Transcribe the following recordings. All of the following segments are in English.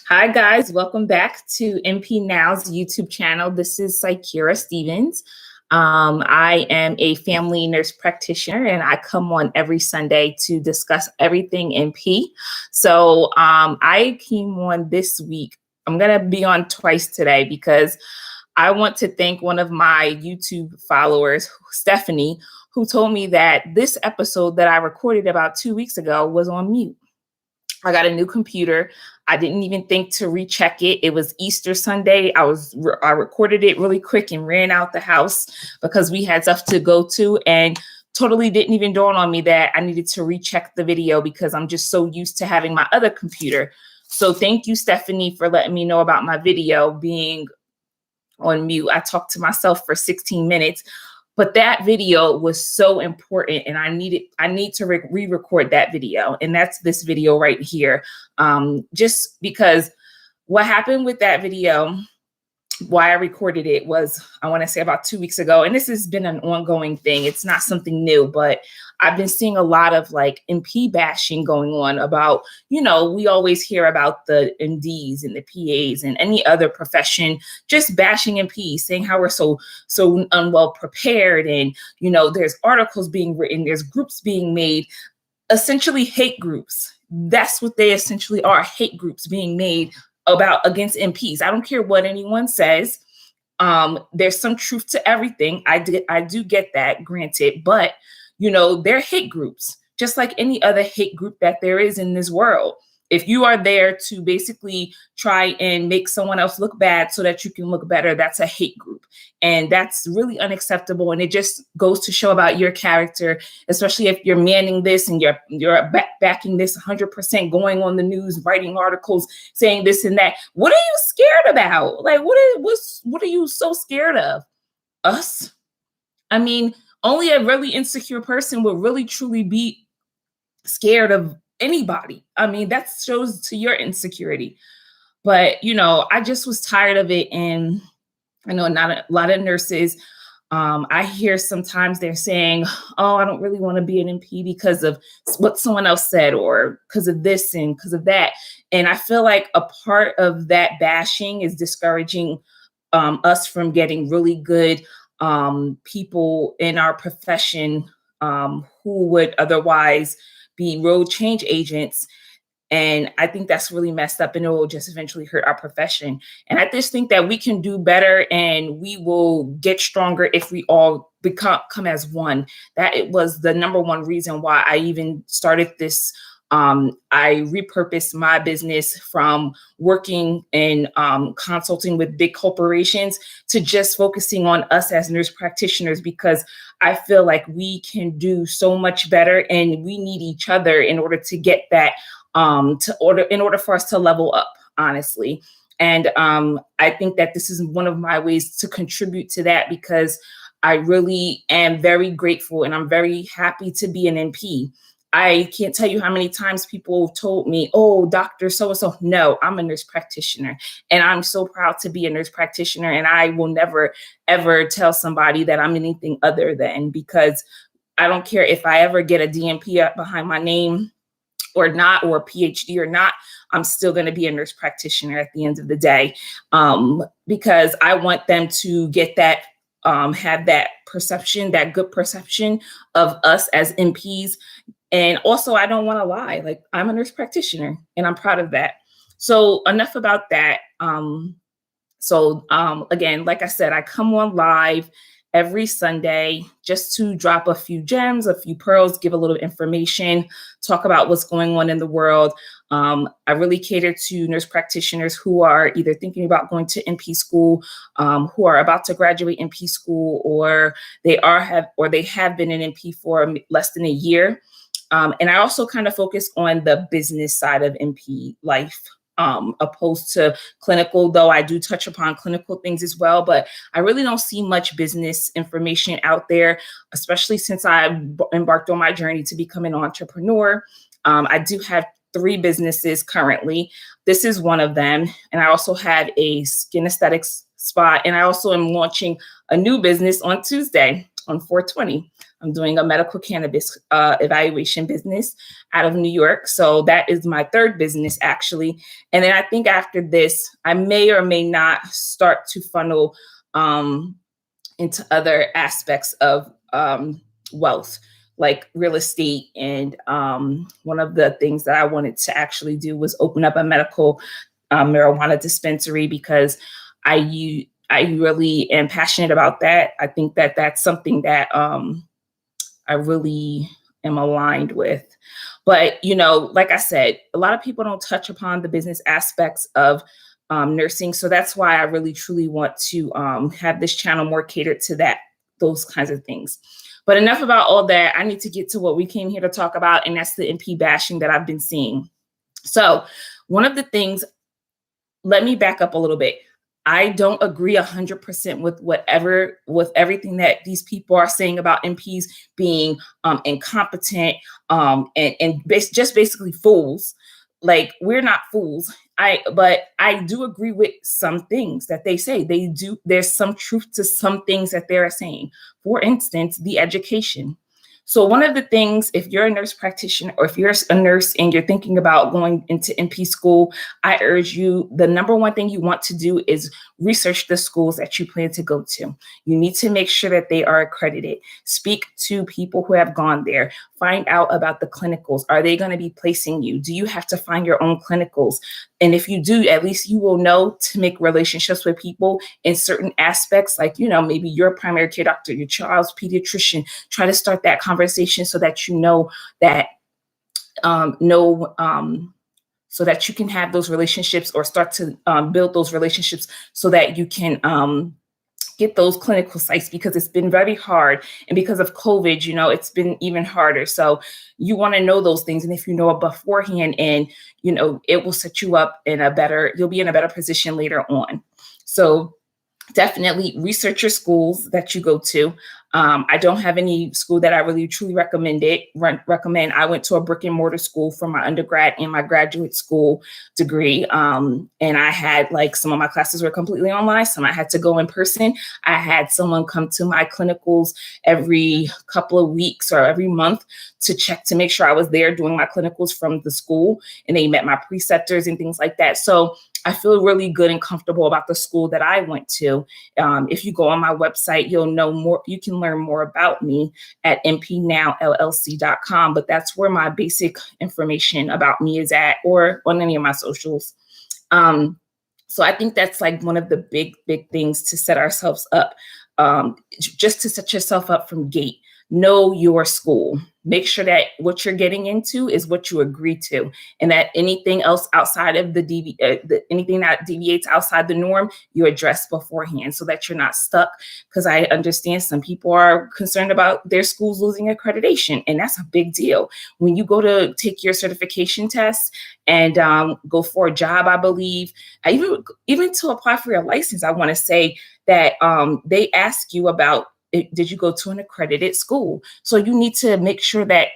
Hi, guys. Welcome back to MP Now's YouTube channel. This is Psychira Stevens. I am a family nurse practitioner, and I come on every Sunday to discuss everything MP. I came on this week. I'm going to be on twice today because I want to thank one of my YouTube followers, Stephanie, who told me that this episode that I recorded about 2 weeks ago was on mute. I got a new computer. I didn't even think to recheck it. It was Easter Sunday. I recorded it really quick and ran out the house because we had stuff to go to, and totally didn't even dawn on me that I needed to recheck the video because I'm just so used to having my other computer. So thank you, Stephanie, for letting me know about my video being on mute. I talked to myself for 16 minutes. But that video was so important, and I need to re-record that video, and that's this video right here. Just because what happened with that video, why I recorded it was, I want to say about 2 weeks ago, and this has been an ongoing thing. It's not something new, but I've been seeing a lot of like MP bashing going on about, we always hear about the MDs and the PAs and any other profession just bashing MP, saying how we're so unwell prepared. And, there's articles being written, there's groups being made, essentially hate groups. That's what they essentially are, hate groups being made against MPs. I don't care what anyone says. There's some truth to everything. I do get that, granted, but they're hate groups, just like any other hate group that there is in this world. If you are there to basically try and make someone else look bad so that you can look better, that's a hate group. And that's really unacceptable. And it just goes to show about your character, especially if you're manning this and you're backing this 100%, going on the news, writing articles, saying this and that. What are you scared about? Like, what are you so scared of? Us? I mean, only a really insecure person would really truly be scared of anybody. I mean, that shows to your insecurity. But, I just was tired of it. And I know not a lot of nurses, I hear sometimes they're saying, oh, I don't really want to be an MP because of what someone else said, or because of this and because of that. And I feel like a part of that bashing is discouraging us from getting really good people in our profession who would otherwise be road change agents. And I think that's really messed up, and it will just eventually hurt our profession. And I just think that we can do better, and we will get stronger if we all come as one. That it was the number one reason why I even started this. I repurposed my business from working and consulting with big corporations to just focusing on us as nurse practitioners, because I feel like we can do so much better, and we need each other in order to get that, in order for us to level up, honestly. And I think that this is one of my ways to contribute to that, because I really am very grateful, and I'm very happy to be an MP. I can't tell you how many times people have told me, oh, Dr. So-and-so. No, I'm a nurse practitioner, and I'm so proud to be a nurse practitioner. And I will never, ever tell somebody that I'm anything other than, because I don't care if I ever get a DNP up behind my name or not, or a PhD or not, I'm still going to be a nurse practitioner at the end of the day, because I want them to get that, have that perception, that good perception of us as MPs. And also, I don't want to lie. Like, I'm a nurse practitioner, and I'm proud of that. So enough about that. Again, like I said, I come on live every Sunday just to drop a few gems, a few pearls, give a little information, talk about what's going on in the world. I really cater to nurse practitioners who are either thinking about going to NP school, who are about to graduate NP school, or they have been in NP for less than a year. And I also kind of focus on the business side of MP life, opposed to clinical, though I do touch upon clinical things as well. But I really don't see much business information out there, especially since I embarked on my journey to become an entrepreneur. I do have 3 businesses currently. This is one of them. And I also have a skin aesthetics spa. And I also am launching a new business on Tuesday, on 4/20. I'm doing a medical cannabis evaluation business out of New York. So that is my third business, actually. And then I think after this, I may or may not start to funnel into other aspects of wealth, like real estate. And one of the things that I wanted to actually do was open up a medical marijuana dispensary, because I really am passionate about that. I think that that's something that I really am aligned with. But, like I said, a lot of people don't touch upon the business aspects of nursing. So that's why I really truly want to have this channel more catered to those kinds of things. But enough about all that. I need to get to what we came here to talk about, and that's the NP bashing that I've been seeing. So one of the things, let me back up a little bit. I don't agree 100% with everything that these people are saying about NPs being incompetent and just basically fools. Like, we're not fools. But I do agree with some things that they say. There's some truth to some things that they're saying. For instance, the education. So one of the things, if you're a nurse practitioner or if you're a nurse and you're thinking about going into NP school, I urge you, the number one thing you want to do is research the schools that you plan to go to. You need to make sure that they are accredited. Speak to people who have gone there. Find out about the clinicals. Are they going to be placing you? Do you have to find your own clinicals? And if you do, at least you will know to make relationships with people in certain aspects, like, maybe your primary care doctor, your child's pediatrician. Try to start that conversation so that that so that you can have those relationships, or start to build those relationships so that you can get those clinical sites, because it's been very hard. And because of COVID, it's been even harder. So you want to know those things. And if you know it beforehand, and, it will set you up you'll be in a better position later on. So definitely research your schools that you go to. I don't have any school that I really truly recommend. I went to a brick and mortar school for my undergrad and my graduate school degree. And I had, some of my classes were completely online. Some I had to go in person. I had someone come to my clinicals every couple of weeks or every month to check to make sure I was there doing my clinicals from the school, and they met my preceptors and things like that. So I feel really good and comfortable about the school that I went to. If you go on my website, you'll know more. You can learn more about me at mpnowllc.com, but that's where my basic information about me is at, or on any of my socials. So I think that's one of the big things to set ourselves up, just to set yourself up from gate. Know your school. Make sure that what you're getting into is what you agree to, and that anything else outside of anything that deviates outside the norm, you address beforehand, so that you're not stuck. Because I understand some people are concerned about their schools losing accreditation, and that's a big deal. When you go to take your certification test and go for a job, I believe, even to apply for your license, I want to say that they ask you about, did you go to an accredited school? So you need to make sure that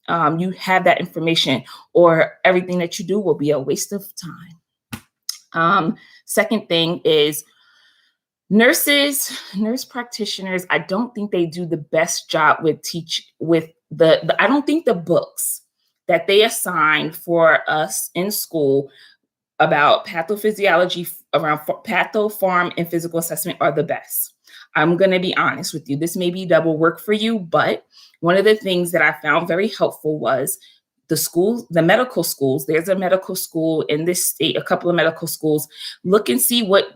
you have that information, or everything that you do will be a waste of time. Second thing is nurse practitioners. I don't think they do the best job with I don't think the books that they assign for us in school about pathophysiology, around patho, pharm, and physical assessment are the best. I'm going to be honest with you. This may be double work for you, but one of the things that I found very helpful was the medical schools. There's a medical school in this state, a couple of medical schools. Look and see what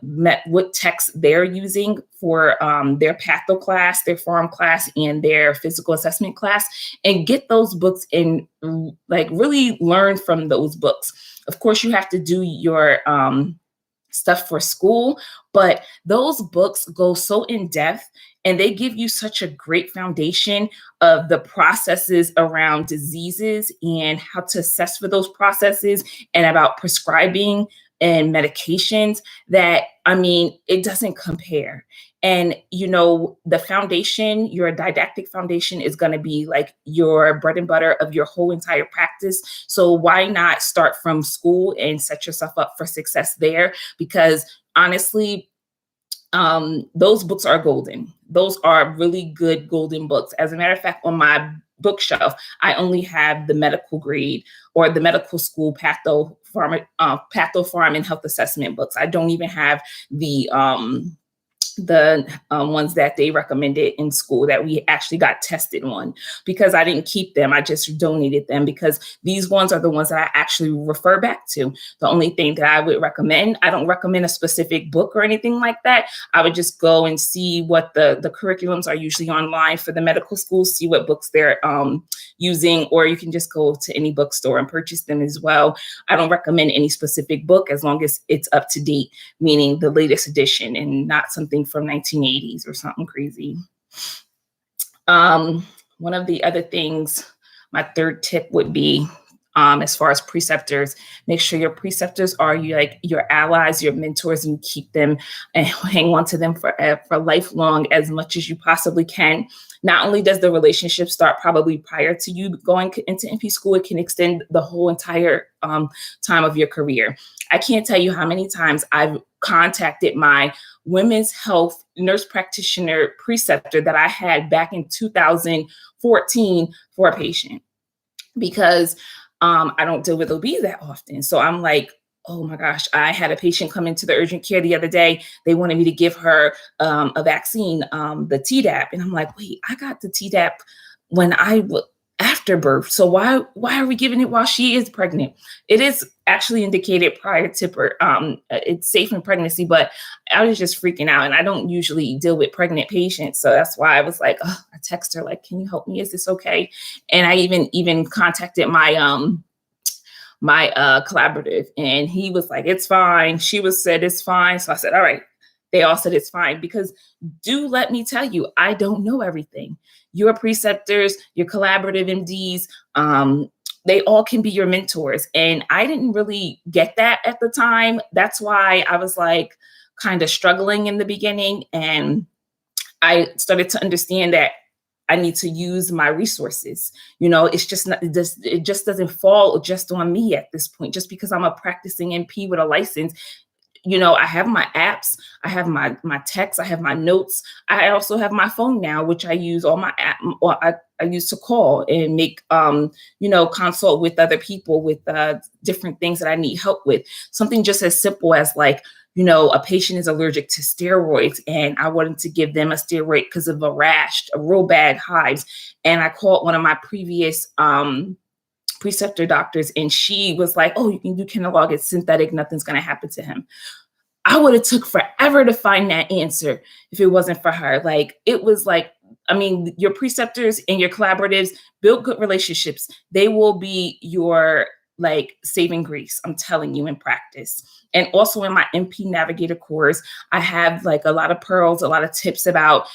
texts they're using for their patho class, their pharm class, and their physical assessment class, and get those books and really learn from those books. Of course, you have to do your stuff for school, but those books go so in depth, and they give you such a great foundation of the processes around diseases and how to assess for those processes, and about prescribing and medications, that, it doesn't compare. And, the foundation, your didactic foundation, is going to be your bread and butter of your whole entire practice. So why not start from school and set yourself up for success there? Because honestly, Those books are golden. Those are really good golden books. As a matter of fact, on my bookshelf, I only have the medical grade or the medical school patho-pharm and health assessment books. I don't even have the ones that they recommended in school that we actually got tested on, because I didn't keep them. I just donated them because these ones are the ones that I actually refer back to. The only thing that I would recommend, I don't recommend a specific book or anything like that. I would just go and see what the curriculums are usually online for the medical schools, see what books they're using, or you can just go to any bookstore and purchase them as well. I don't recommend any specific book as long as it's up to date, meaning the latest edition and not something from 1980s or something crazy. One of the other things, my third tip would be, as far as preceptors, make sure your preceptors are your allies, your mentors, and you keep them and hang on to them for lifelong as much as you possibly can. Not only does the relationship start probably prior to you going into NP school, it can extend the whole entire time of your career. I can't tell you how many times I've contacted my women's health nurse practitioner preceptor that I had back in 2014 for a patient, because I don't deal with OBs that often. So I'm like, oh my gosh, I had a patient come into the urgent care the other day. They wanted me to give her a vaccine, the Tdap. And I'm like, wait, I got the Tdap when after birth. So why are we giving it while she is pregnant? It is actually indicated prior to birth. It's safe in pregnancy, but I was just freaking out, and I don't usually deal with pregnant patients. So that's why I was like, I text her like, can you help me? Is this okay? And I even contacted my collaborative, and he was like, it's fine. She said it's fine. So I said, all right. They all said it's fine, because do let me tell you, I don't know everything. Your preceptors, your collaborative MDs, they all can be your mentors. And I didn't really get that at the time. That's why I was like kind of struggling in the beginning. And I started to understand that I need to use my resources. It's just not, it just doesn't fall just on me at this point. Just because I'm a practicing NP with a license, I have my apps, I have my texts, I have my notes. I also have my phone now, which I use all my app, or I use to call and make, consult with other people with different things that I need help with. Something just as simple as like, a patient is allergic to steroids, and I wanted to give them a steroid because of a rash, a real bad hives. And I called one of my previous preceptor doctors, and she was like, oh, you can do Kenalog, it's synthetic, nothing's going to happen to him. I would have took forever to find that answer if it wasn't for her. Like, it was like, your preceptors and your collaboratives, build good relationships. They will be your saving grace, I'm telling you, in practice. And also in my NP Navigator course, I have a lot of pearls, a lot of tips about,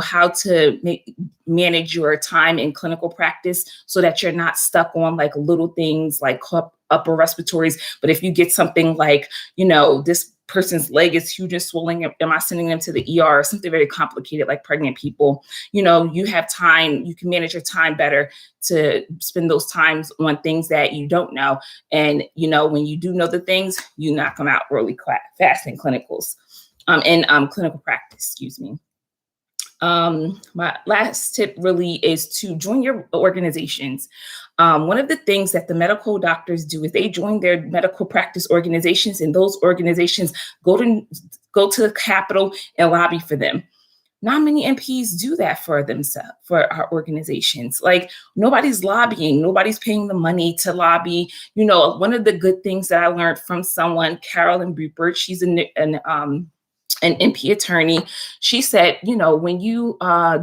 how to manage your time in clinical practice so that you're not stuck on little things like upper respiratories. But if you get something like, this person's leg is huge and swollen, am I sending them to the ER? Something very complicated like pregnant people, you have time, you can manage your time better to spend those times on things that you don't know. And, when you do know the things, you knock them out really fast in clinicals, in clinical practice, excuse me. My last tip really is to join your organizations. One of the things that the medical doctors do is they join their medical practice organizations, and those organizations go to the Capitol and lobby for them. Not many NPs do that for themselves, for our organizations. Nobody's lobbying, nobody's paying the money to lobby. One of the good things that I learned from someone, Carolyn Bupert, she's an NP attorney. She said, when you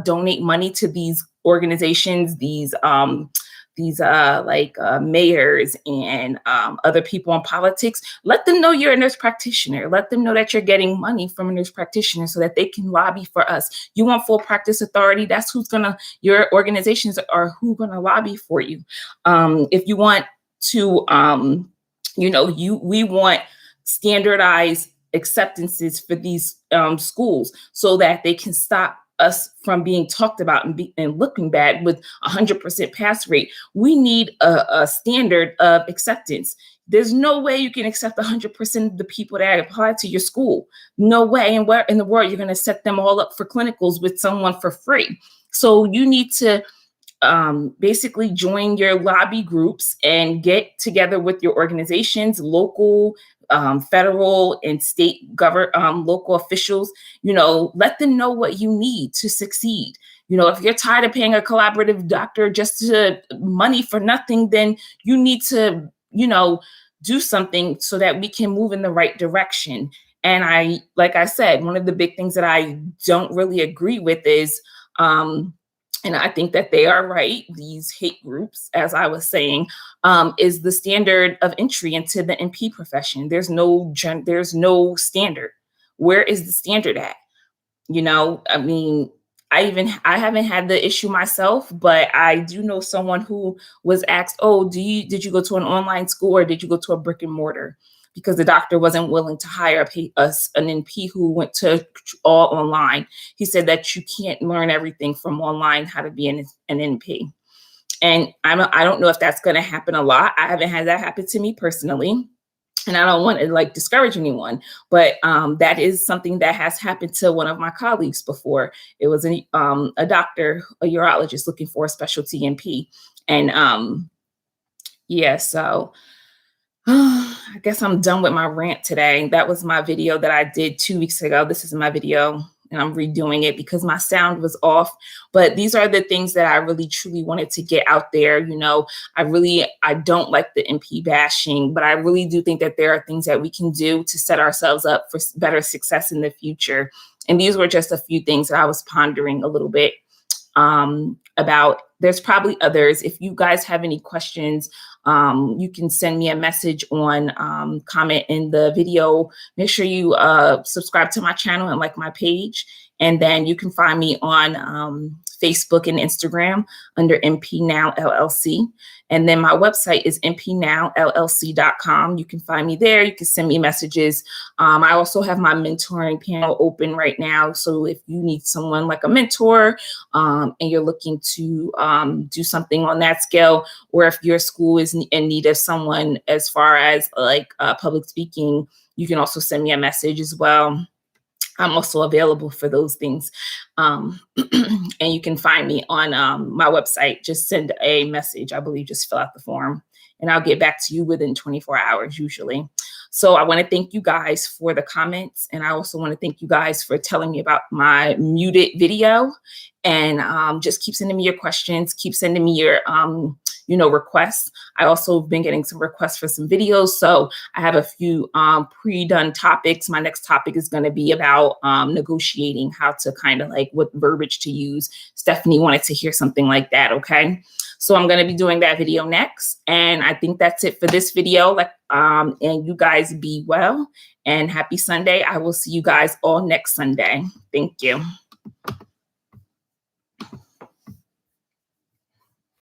donate money to these organizations, these mayors and other people in politics, let them know you're a nurse practitioner. Let them know that you're getting money from a nurse practitioner so that they can lobby for us. You want full practice authority? That's your organizations are who gonna lobby for you. If you want to, we want standardized acceptances for these schools so that they can stop us from being talked about and looking bad with 100% pass rate. We need a standard of acceptance. there's no way you can accept 100% of the people that apply to your school. No way. And where in the world you're going to set them all up for clinicals with someone for free. So you need to basically join your lobby groups and get together with your organizations, local, federal, and state local officials. Let them know what you need to succeed. If you're tired of paying a collaborative doctor just to money for nothing, then you need to, do something so that we can move in the right direction. And like I said, one of the big things that I don't really agree with is, and I think that they are right, these hate groups, as I was saying, is the standard of entry into the NP profession. There's no standard. Where is the standard at? I mean, I haven't had the issue myself, but I do know someone who was asked, "Oh, did you go to an online school or did you go to a brick and mortar?" Because the doctor wasn't willing to hire an NP who went to all online. He said that you can't learn everything from online, how to be an NP. And I don't know if that's going to happen a lot. I haven't had that happen to me personally. And I don't want to discourage anyone, but that is something that has happened to one of my colleagues before. It was a doctor, a urologist looking for a specialty NP. And so I guess I'm done with my rant today. That was my video that I did 2 weeks ago. This is my video, and I'm redoing it because my sound was off. But these are the things that I really truly wanted to get out there. I don't like the NP bashing, but I really do think that there are things that we can do to set ourselves up for better success in the future. And these were just a few things that I was pondering a little bit about. There's probably others. If you guys have any questions, you can send me a message on comment in the video. Make sure you subscribe to my channel and like my page. And then you can find me on Facebook and Instagram under NP Now LLC. And then my website is npnowllc.com. You can find me there. You can send me messages. I also have my mentoring panel open right now. So if you need someone like a mentor and you're looking to do something on that scale, or if your school is in need of someone as far as public speaking, you can also send me a message as well. I'm also available for those things. And you can find me on my website. Just send a message. I believe just fill out the form and I'll get back to you within 24 hours usually. So I want to thank you guys for the comments. And I also want to thank you guys for telling me about my muted video. And just keep sending me your questions. Keep sending me your requests. I also have been getting some requests for some videos. So I have a few pre-done topics. My next topic is going to be about negotiating, how to kind of what verbiage to use. Stephanie wanted to hear something like that. Okay. So I'm going to be doing that video next. And I think that's it for this video. And you guys be well and happy Sunday. I will see you guys all next Sunday. Thank you.